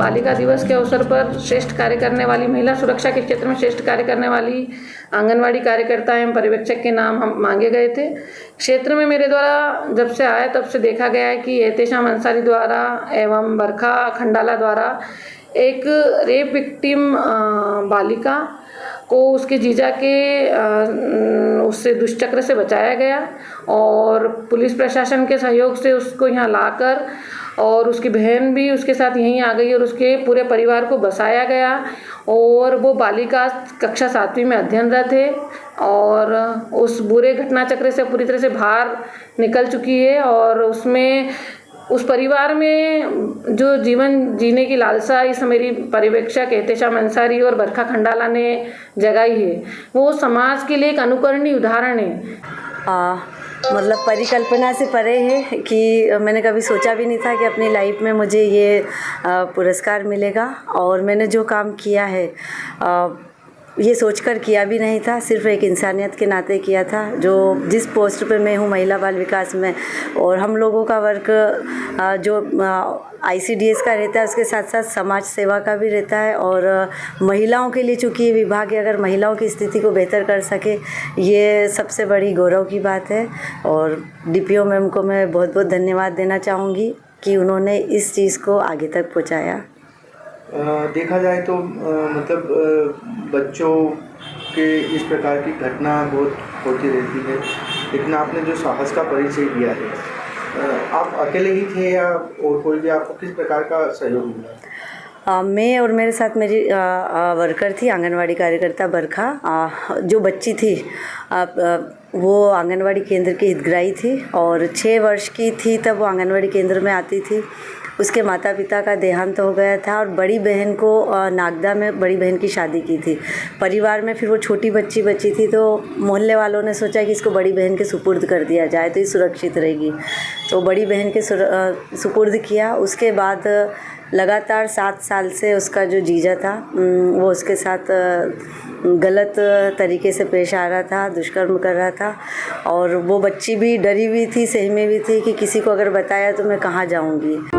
बालिका दिवस के अवसर पर श्रेष्ठ कार्य करने वाली, महिला सुरक्षा के क्षेत्र में श्रेष्ठ कार्य करने वाली आंगनवाड़ी कार्यकर्ता एवं पर्यवेक्षक के नाम हम मांगे गए थे। क्षेत्र में मेरे द्वारा जब से आया तब से देखा गया है कि एहतेशाम अंसारी द्वारा एवं बरखा खंडाला द्वारा एक रेप विक्टिम बालिका को उसके जीजा के उससे दुष्चक्र से बचाया गया और पुलिस प्रशासन के सहयोग से उसको यहाँ लाकर और उसकी बहन भी उसके साथ यहीं आ गई और उसके पूरे परिवार को बसाया गया। और वो बालिका कक्षा 7वीं में अध्ययनरत है और उस बुरे घटना चक्र से पूरी तरह से बाहर निकल चुकी है और उसमें उस परिवार में जो जीवन जीने की लालसा इस मेरी पर्यवेक्षक एहतेशाम अंसारी और बरखा खंडाला ने जगाई है, वो समाज के लिए एक अनुकरणीय उदाहरण है। मतलब परिकल्पना से परे है कि मैंने कभी सोचा भी नहीं था कि अपनी लाइफ में मुझे ये पुरस्कार मिलेगा और मैंने जो काम किया है ये सोचकर किया भी नहीं था, सिर्फ एक इंसानियत के नाते किया था। जो जिस पोस्ट पे मैं हूँ महिला बाल विकास में, और हम लोगों का वर्क जो ICDS का रहता है उसके साथ साथ समाज सेवा का भी रहता है और महिलाओं के लिए चूँकि ये विभाग अगर महिलाओं की स्थिति को बेहतर कर सके ये सबसे बड़ी गौरव की बात है। और DPO मैम को मैं बहुत बहुत धन्यवाद देना चाहूँगी कि उन्होंने इस चीज़ को आगे तक पहुँचाया। देखा जाए तो मतलब बच्चों के इस प्रकार की घटना बहुत होती रहती है, लेकिन आपने जो साहस का परिचय दिया है, आप अकेले ही थे या और कोई भी आपको किस प्रकार का सहयोग मिला? मैं और मेरे साथ मेरी वर्कर थी आंगनवाड़ी कार्यकर्ता बरखा। जो बच्ची थी वो आंगनवाड़ी केंद्र की हितग्राही थी और 6 वर्ष की थी तब वो आंगनवाड़ी केंद्र में आती थी। उसके माता पिता का देहांत हो गया था और बड़ी बहन को नागदा में बड़ी बहन की शादी की थी। परिवार में फिर वो छोटी बच्ची बची थी तो मोहल्ले वालों ने सोचा कि इसको बड़ी बहन के सुपुर्द कर दिया जाए तो ये सुरक्षित रहेगी, तो बड़ी बहन के सुपुर्द किया। उसके बाद लगातार 7 साल से उसका जो जीजा था वो उसके साथ गलत तरीके से पेश आ रहा था, दुष्कर्म कर रहा था और वो बच्ची भी डरी हुई थी, सहमी हुई थी कि किसी को अगर बताया तो मैं कहाँ जाऊँगी।